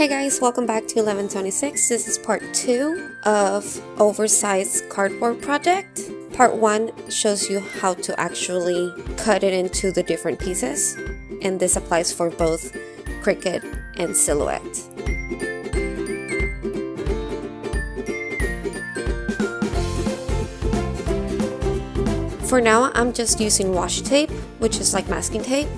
Hey guys, welcome back to 1126. This is part 2 of oversized cardboard project. Part 1 shows you how to actually cut it into the different pieces, and this applies for both Cricut and Silhouette. For now, I'm just using washi tape, which is like masking tape.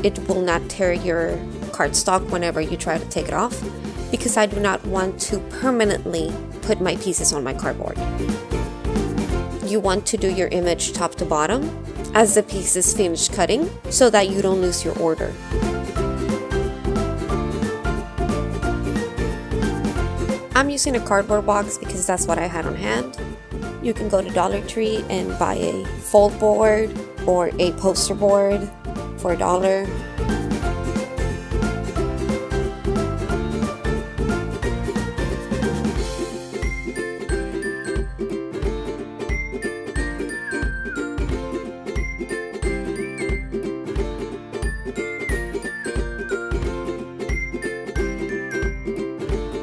It will not tear your cardstock whenever you try to take it off, because I do not want to permanently put my pieces on my cardboard. You want to do your image top to bottom as the piece is finished cutting so that you don't lose your order. I'm using a cardboard box because that's what I had on hand. You can go to Dollar Tree and buy a fold board or a poster board for $1.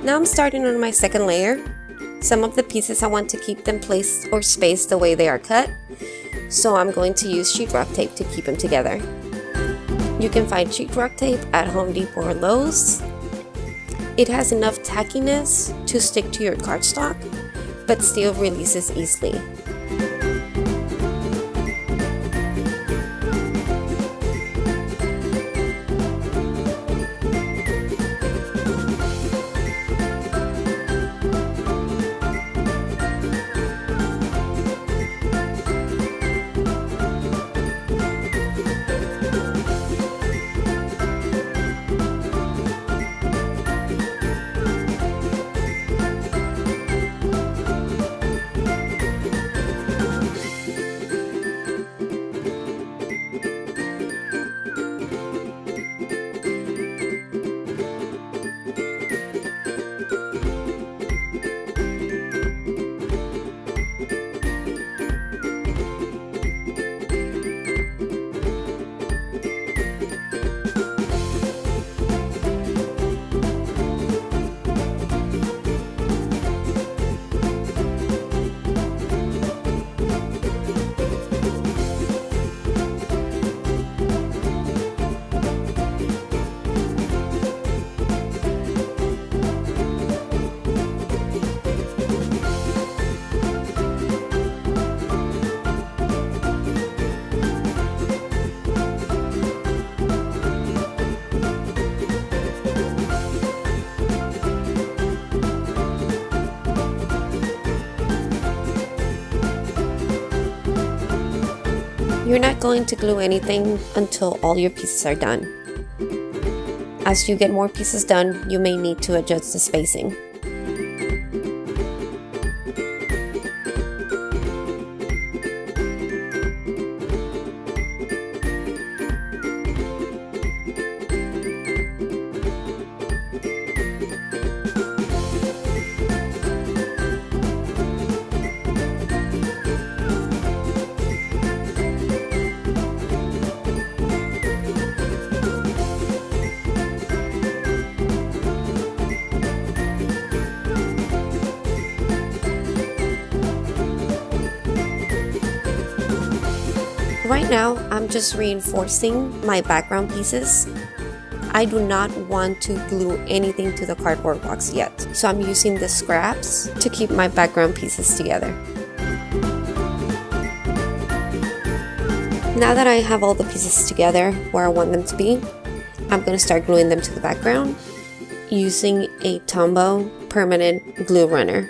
Now I'm starting on my second layer. Some of the pieces I want to keep them placed or spaced the way they are cut, so I'm going to use sheetrock tape to keep them together. You can find sheetrock tape at Home Depot or Lowe's. It has enough tackiness to stick to your cardstock, but still releases easily. You're not going to glue anything until all your pieces are done. As you get more pieces done, you may need to adjust the spacing. Right now, I'm just reinforcing my background pieces. I do not want to glue anything to the cardboard box yet, so I'm using the scraps to keep my background pieces together. Now that I have all the pieces together where I want them to be, I'm going to start gluing them to the background using a Tombow permanent glue runner.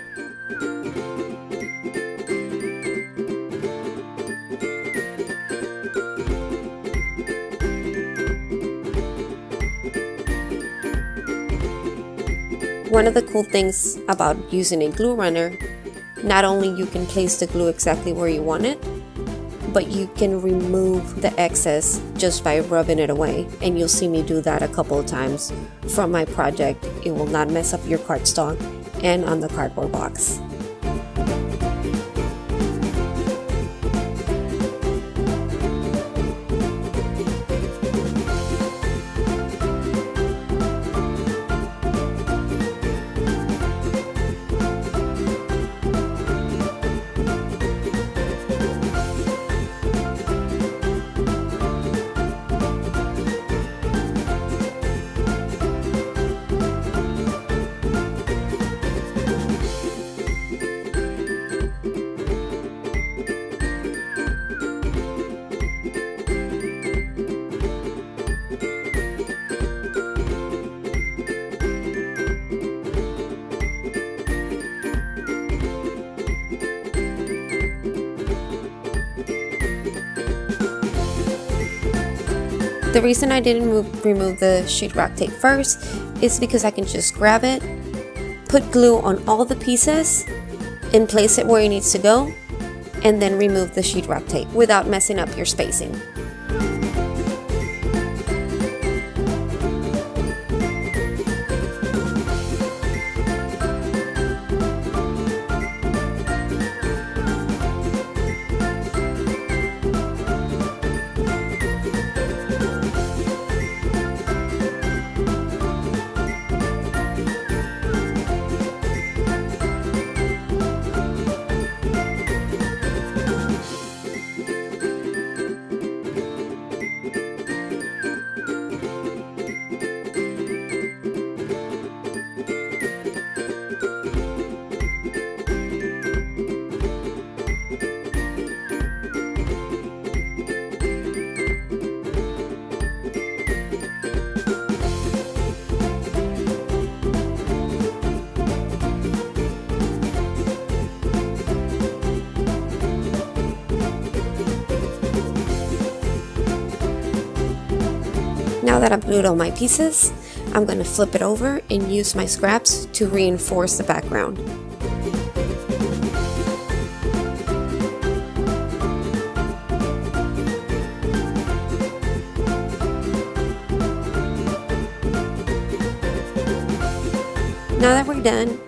One of the cool things about using a glue runner, not only you can place the glue exactly where you want it, but you can remove the excess just by rubbing it away. And you'll see me do that a couple of times from my project. It will not mess up your cardstock and on the cardboard box. The reason I didn't remove the sheetrock tape first is because I can just grab it, put glue on all the pieces, and place it where it needs to go, and then remove the sheetrock tape without messing up your spacing. Now that I've glued all my pieces, I'm going to flip it over and use my scraps to reinforce the background. Now that we're done,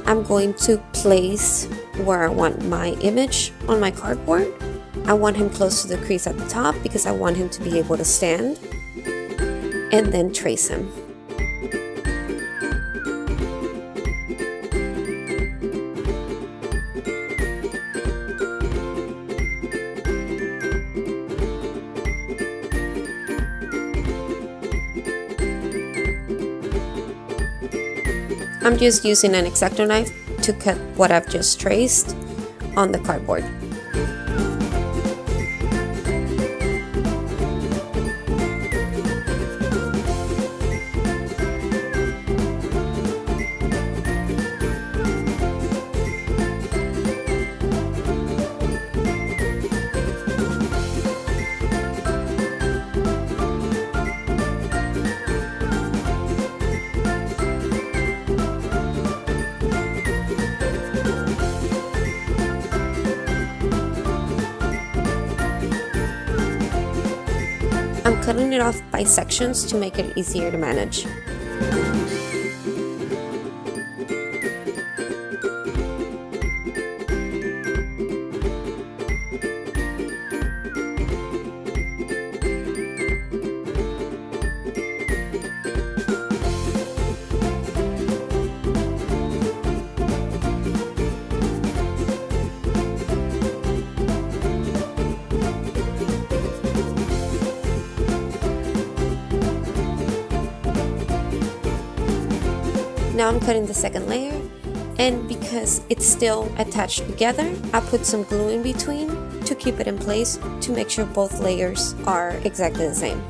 I'm going to place where I want my image on my cardboard. I want him close to the crease at the top because I want him to be able to stand, and then trace him. I'm just using an X-Acto knife to cut what I've just traced on the cardboard. I'm cutting it off by sections to make it easier to manage. Now I'm cutting the second layer, and because it's still attached together, I put some glue in between to keep it in place to make sure both layers are exactly the same.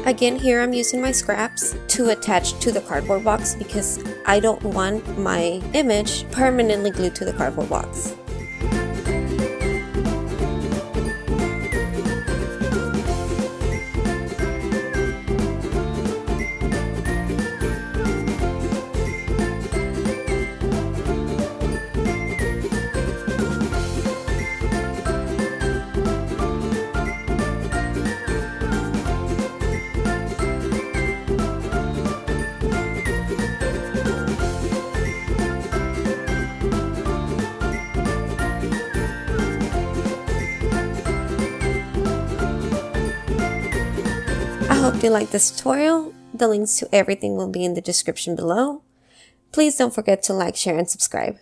Again, here I'm using my scraps to attach to the cardboard box because I don't want my image permanently glued to the cardboard box. I hope you liked this tutorial. The links to everything will be in the description below. Please don't forget to like, share, and subscribe.